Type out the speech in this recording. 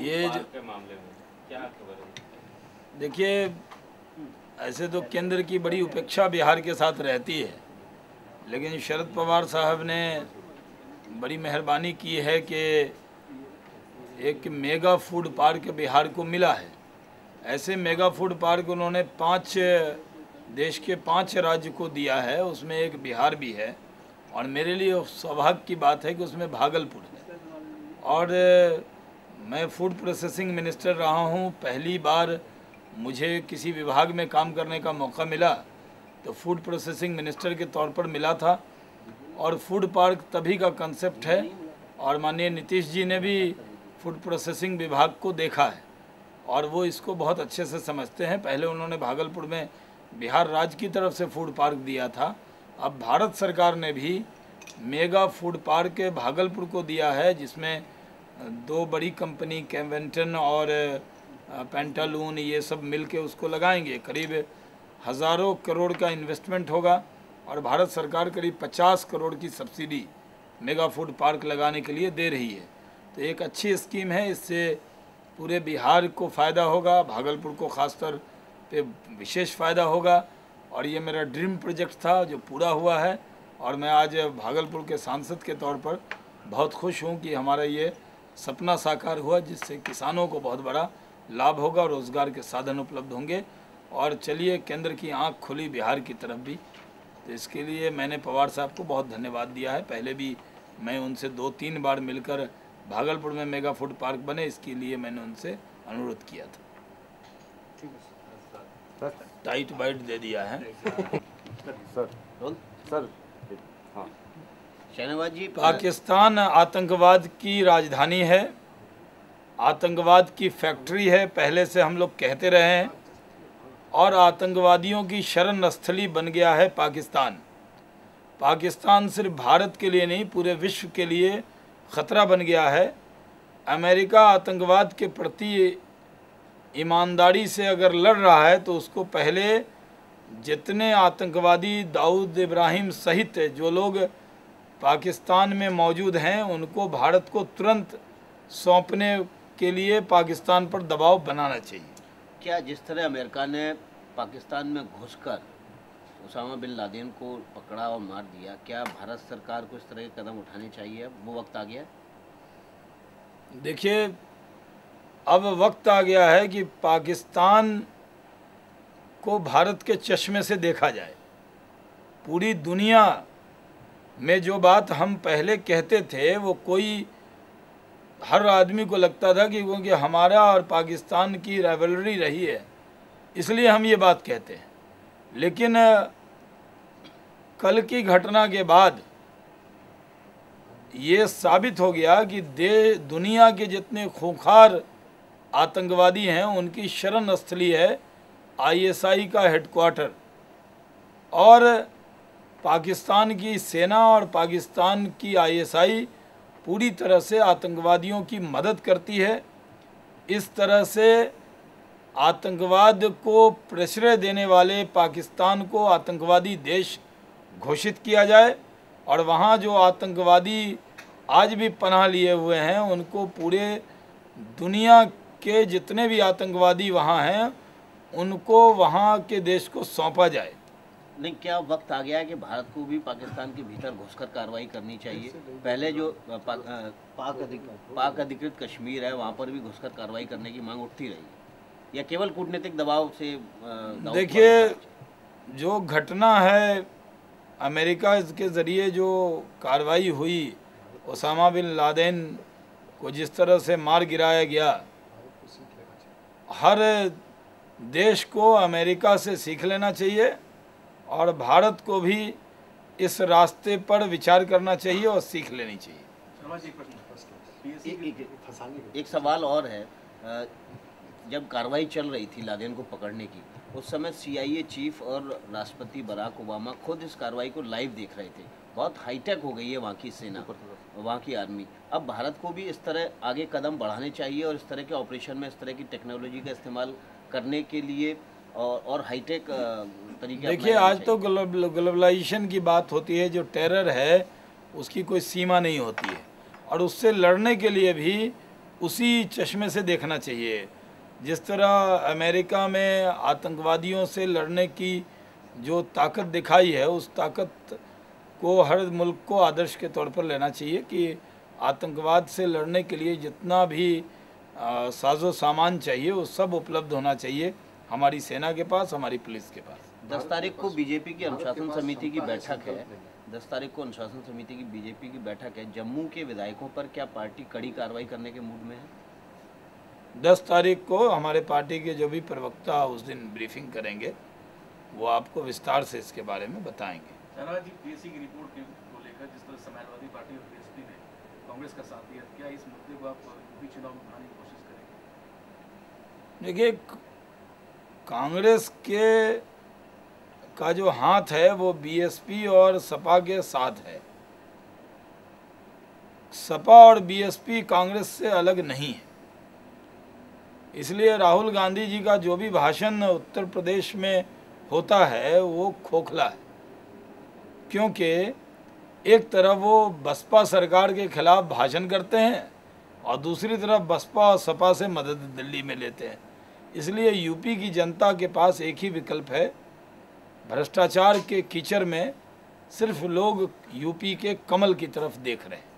ये के मामले में क्या खबर है? देखिए, ऐसे तो केंद्र की बड़ी उपेक्षा बिहार के साथ रहती है, लेकिन शरद पवार साहब ने बड़ी मेहरबानी की है कि एक मेगा फूड पार्क बिहार को मिला है। ऐसे मेगा फूड पार्क उन्होंने देश के 5 राज्य को दिया है, उसमें एक बिहार भी है। और मेरे लिए सौभाग्य की बात है कि उसमें भागलपुर है। और मैं फूड प्रोसेसिंग मिनिस्टर रहा हूँ। पहली बार मुझे किसी विभाग में काम करने का मौका मिला तो फूड प्रोसेसिंग मिनिस्टर के तौर पर मिला था। और फूड पार्क तभी का कंसेप्ट है, और माननीय नीतीश जी ने भी फूड प्रोसेसिंग विभाग को देखा है और वो इसको बहुत अच्छे से समझते हैं। पहले उन्होंने भागलपुर में बिहार राज्य की तरफ से फूड पार्क दिया था, अब भारत सरकार ने भी मेगा फूड पार्क भागलपुर को दिया है, जिसमें 2 बड़ी कंपनी केवेंटन और पेंटालून ये सब मिलके उसको लगाएंगे। करीब हज़ारों करोड़ का इन्वेस्टमेंट होगा और भारत सरकार करीब 50 करोड़ की सब्सिडी मेगा फूड पार्क लगाने के लिए दे रही है। तो एक अच्छी स्कीम है, इससे पूरे बिहार को फ़ायदा होगा, भागलपुर को ख़ासतौर पे विशेष फ़ायदा होगा। और ये मेरा ड्रीम प्रोजेक्ट था जो पूरा हुआ है, और मैं आज भागलपुर के सांसद के तौर पर बहुत खुश हूँ कि हमारा ये सपना साकार हुआ, जिससे किसानों को बहुत बड़ा लाभ होगा और रोज़गार के साधन उपलब्ध होंगे। और चलिए, केंद्र की आंख खुली बिहार की तरफ भी, तो इसके लिए मैंने पवार साहब को बहुत धन्यवाद दिया है। पहले भी मैं उनसे 2-3 बार मिलकर भागलपुर में मेगा फूड पार्क बने, इसके लिए मैंने उनसे अनुरोध किया था। टाइट बाइट दे दिया है सर हाँ। शहनवाज जी, पाकिस्तान आतंकवाद की राजधानी है, आतंकवाद की फैक्ट्री है, पहले से हम लोग कहते रहे हैं। और आतंकवादियों की शरण स्थली बन गया है पाकिस्तान। पाकिस्तान सिर्फ भारत के लिए नहीं, पूरे विश्व के लिए ख़तरा बन गया है। अमेरिका आतंकवाद के प्रति ईमानदारी से अगर लड़ रहा है तो उसको पहले जितने आतंकवादी दाऊद इब्राहिम सहित जो लोग पाकिस्तान में मौजूद हैं उनको भारत को तुरंत सौंपने के लिए पाकिस्तान पर दबाव बनाना चाहिए। क्या जिस तरह अमेरिका ने पाकिस्तान में घुसकर उसामा बिन लादेन को पकड़ा और मार दिया, क्या भारत सरकार को इस तरह के कदम उठाने चाहिए? अब वो वक्त आ गया? देखिए, अब वक्त आ गया है कि पाकिस्तान को भारत के चश्मे से देखा जाए। पूरी दुनिया में जो बात हम पहले कहते थे वो कोई, हर आदमी को लगता था कि क्योंकि हमारा और पाकिस्तान की राइवलरी रही है इसलिए हम ये बात कहते हैं। लेकिन कल की घटना के बाद ये साबित हो गया कि दुनिया के जितने खूंखार आतंकवादी हैं उनकी शरण स्थली है आईएसआई का हेडक्वार्टर। और पाकिस्तान की सेना और पाकिस्तान की आईएसआई पूरी तरह से आतंकवादियों की मदद करती है। इस तरह से आतंकवाद को प्रश्रय देने वाले पाकिस्तान को आतंकवादी देश घोषित किया जाए और वहाँ जो आतंकवादी आज भी पनाह लिए हुए हैं उनको पूरे दुनिया के जितने भी आतंकवादी वहाँ हैं उनको वहाँ के देश को सौंपा जाए। नहीं, क्या वक्त आ गया है कि भारत को भी पाकिस्तान के भीतर घुसकर कार्रवाई करनी चाहिए? पहले जो पाक अधिकृत कश्मीर है वहाँ पर भी घुसकर कार्रवाई करने की मांग उठती रही, या केवल कूटनीतिक दबाव से? देखिए, जो घटना है अमेरिका के ज़रिए जो कार्रवाई हुई, ओसामा बिन लादेन को जिस तरह से मार गिराया गया, हर देश को अमेरिका से सीख लेना चाहिए और भारत को भी इस रास्ते पर विचार करना चाहिए और सीख लेनी चाहिए। एक सवाल और है, जब कार्रवाई चल रही थी लादेन को पकड़ने की, उस समय CIA चीफ और राष्ट्रपति बराक ओबामा खुद इस कार्रवाई को लाइव देख रहे थे। बहुत हाईटेक हो गई है वहाँ की सेना, वहाँ की आर्मी। अब भारत को भी इस तरह आगे कदम बढ़ाने चाहिए और इस तरह के ऑपरेशन में इस तरह की टेक्नोलॉजी का इस्तेमाल करने के लिए और हाईटेक तरीके। देखिए, आज तो ग्लोबलाइजेशन की बात होती है, जो टेरर है उसकी कोई सीमा नहीं होती है और उससे लड़ने के लिए भी उसी चश्मे से देखना चाहिए। जिस तरह अमेरिका में आतंकवादियों से लड़ने की जो ताकत दिखाई है, उस ताकत को हर मुल्क को आदर्श के तौर पर लेना चाहिए कि आतंकवाद से लड़ने के लिए जितना भी साजो सामान चाहिए वो सब उपलब्ध होना चाहिए हमारी सेना के पास, हमारी पुलिस के पास। 10 तारीख को बीजेपी की अनुशासन समिति की बैठक है। 10 तारीख को अनुशासन समिति की बीजेपी की बैठक है। जम्मू के विधायकों पर क्या पार्टी कड़ी कार्रवाई करने के मूड में है? 10 तारीख को हमारे पार्टी के जो भी प्रवक्ता उस दिन ब्रीफिंग करेंगे वो आपको विस्तार से इसके बारे में बताएंगे। शहनाज जी, पीएससी की रिपोर्ट को लेकर जिस तरह समाजवादी पार्टी और बीएसपी ने कांग्रेस का साथ दिया, क्या इस मुद्दे को आप यूपी चुनाव में उठाने की कोशिश करेंगे? देखिए, कांग्रेस के का जो हाथ है वो बीएसपी और सपा के साथ है। सपा और बीएसपी कांग्रेस से अलग नहीं है। इसलिए राहुल गांधी जी का जो भी भाषण उत्तर प्रदेश में होता है वो खोखला है, क्योंकि एक तरफ वो बसपा सरकार के खिलाफ भाषण करते हैं और दूसरी तरफ बसपा और सपा से मदद दिल्ली में लेते हैं। इसलिए यूपी की जनता के पास एक ही विकल्प है। भ्रष्टाचार के कीचड़ में सिर्फ लोग यूपी के कमल की तरफ देख रहे हैं।